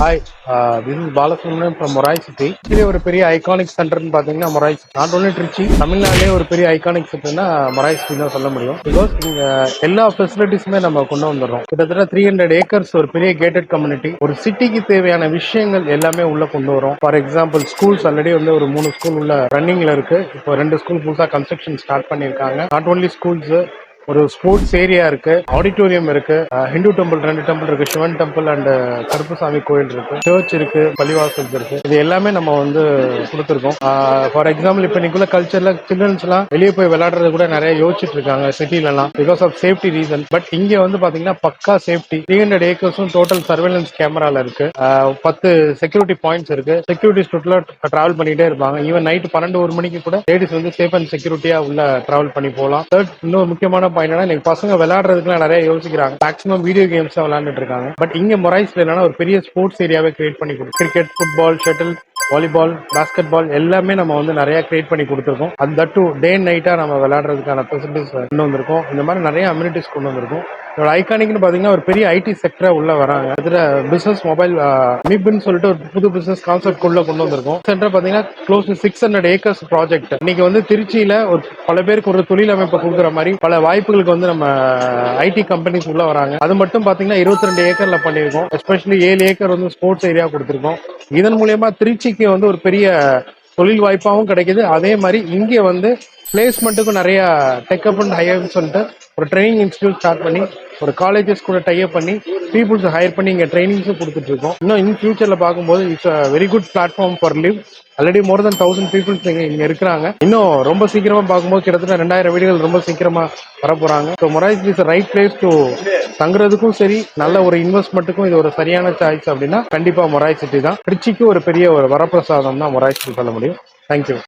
Hi, this is Balasubramaniam from Morai city. இதுலேயே ஒரு பெரிய ஐகானிக் சென்டர்னு பார்த்தீங்கன்னா Morai city. Not only Trichy, தமிழ்நாட்டிலே ஒரு பெரிய ஐகானிக் சிட்டினா மொராய் சிட்டி தான் சொல்ல முடியும். பிகாஸ் இங்கே எல்லா ஃபெசிலிட்டிஸுமே நம்ம கொண்டு வந்துடுறோம். கிட்டத்தட்ட 300 ஏக்கர்ஸ் ஒரு பெரிய கேட்டட் கம்யூனிட்டி. ஒரு சிட்டிக்கு தேவையான விஷயங்கள் எல்லாமே உள்ள கொண்டு வரும். ஃபார் எக்ஸாம்பிள் ஸ்கூல்ஸ் ஆல்ரெடி வந்து ஒரு 3 ஸ்கூல் உள்ள ரன்னிங்ல இருக்கு. இப்போ 2 ஸ்கூல் புதுசாக கன்ஸ்ட்ரக்ஷன் ஸ்டார்ட் பண்ணியிருக்காங்க. நாட் ஒன்லி ஸ்கூல்ஸ், ஒரு ஸ்போர்ட்ஸ் ஏரியா இருக்கு, ஆடிட்டோரியம் இருக்கு, ஹிந்து டெம்பிள் 2 டெம்பிள் இருக்கு, சிவன் டெம்பிள் அண்ட் கருப்புசாமி கோயில் இருக்கு, சர்ச் இருக்கு, பள்ளிவாசல் இருக்கு. இது எல்லாமே நம்ம வந்து கொடுத்துருக்கோம். ஃபார் எக்ஸாம்பிள் இப்போ இன்னைக்குள்ள கல்ச்சர்ல சில்ட்ரன்ஸ் எல்லாம் வெளியே போய் விளையாடுறது கூட நிறைய யோசிச்சுட்டு இருக்காங்க சிட்டில எல்லாம், because of safety reason. But இங்க வந்து பாத்தீங்கன்னா பக்கா சேஃப்டி. 300 ஏக்கர்ஸும் டோட்டல் சர்வேலன்ஸ் கேமரால இருக்கு. 10 செக்யூரிட்டி பாயிண்ட்ஸ் இருக்கு. செக்யூரிட்டிஸ் டோட்டலா டிராவல் பண்ணிட்டே இருப்பாங்க. ஈவன் நைட் 12-1 மணிக்கு கூட லேடிஸ் வந்து சேஃப் அண்ட் செக்யூரிட்டியா உள்ள டிராவல் பண்ணி போகலாம். இன்னொரு முக்கியமான பாயிண்ட், இன்னைக்கு பசங்க விளையாடுறதுக்குலாம் நிறைய யோசிக்கிறாங்க. மேக்ஸிமம் வீடியோ கேம்ஸ் தான் விளையாண்டுட்டு இருக்காங்க. பட் இங்க மொராய்ஸ்ல என்னன்னா ஒரு பெரிய ஸ்போர்ட்ஸ் ஏரியாவே கிரியேட் பண்ணி கொடுக்கும். Cricket, football, shuttle, volleyball, basketball எல்லாமே நம்ம வந்து நிறைய கிரியேட் பண்ணி கொடுத்துருக்கோம். அந்த டூ டே அண்ட் நைட்டா நம்ம விளையாடுறதுக்கான ஃபெசிலிட்டிஸ் கொண்டு வந்திருக்கோம். இந்த மாதிரி நிறைய அம்யூனிட்டிஸ் கொண்டு வந்திருக்கும். இதோட ஐகானிக்னு பாத்தீங்கன்னா ஒரு பெரிய ஐடி செக்டரா உள்ள வராங்க. இதுல பிசினஸ் மொபைல் மீப்னு சொல்லிட்டு ஒரு புது பிசினஸ் கான்செப்ட் உள்ள கொண்டு வந்திருக்கும். சென்டர் பாத்தீங்கன்னா க்ளோஸ் டு 600 ஏக்கர்ஸ் ப்ராஜெக்ட். இன்னைக்கு வந்து திருச்சியில ஒரு பல பேருக்கு ஒரு தொழில் அமைப்பை கொடுக்குற மாதிரி பல வாய்ப்புகளுக்கு வந்து நம்ம ஐடி கம்பெனிஸ் உள்ள வராங்க. அது மட்டும் பாத்தீங்கன்னா 22 ஏக்கர்ல பண்ணிருக்கோம். எஸ்பெஷலி 7 ஏக்கர் வந்து ஸ்போர்ட்ஸ் ஏரியா கொடுத்திருக்கோம். இதன் மூலியமா திருச்சிக்கு வந்து ஒரு பெரிய தொழில் வாய்ப்பாகவும் கிடைக்குது. அதே மாதிரி இங்கே வந்து பிளேஸ்மெண்ட்டுக்கும் நிறைய டெக்அப் அண்ட் ஹையர்னு சொல்லிட்டு ஒரு ட்ரைனிங் இன்ஸ்டியூட் ஸ்டார்ட் பண்ணி ஒரு காலேஜஸ் கூட டைப் பண்ணி பீப்புள்ஸ் ஹையர் பண்ணி இங்கே ட்ரைனிங்ஸும் கொடுத்துட்டு இருக்கோம். இன்னும் இன் ஃபியூச்சர்ல பார்க்கும்போது it's a very good platform for live. Already more than 1000 peoples இங்க இருக்கிறாங்க. இன்னும் ரொம்ப சீக்கிரமா பார்க்கும்போது கிட்டத்தட்ட 2000 வீடுகள் ரொம்ப சீக்கிரமா வரப்போறாங்க. So Morais is right place to தங்குறதுக்கும் சரி, நல்ல ஒரு இன்வெஸ்ட்மெண்ட்டுக்கும் இது ஒரு சரியான சாய்ஸ் அப்படின்னா கண்டிப்பா மொராய் சிட்டி தான். திருச்சிக்கு ஒரு பெரிய ஒரு வரப்பிரசாதம் தான் மொராய் சிட்டி சொல்ல முடியும். தேங்க்யூ.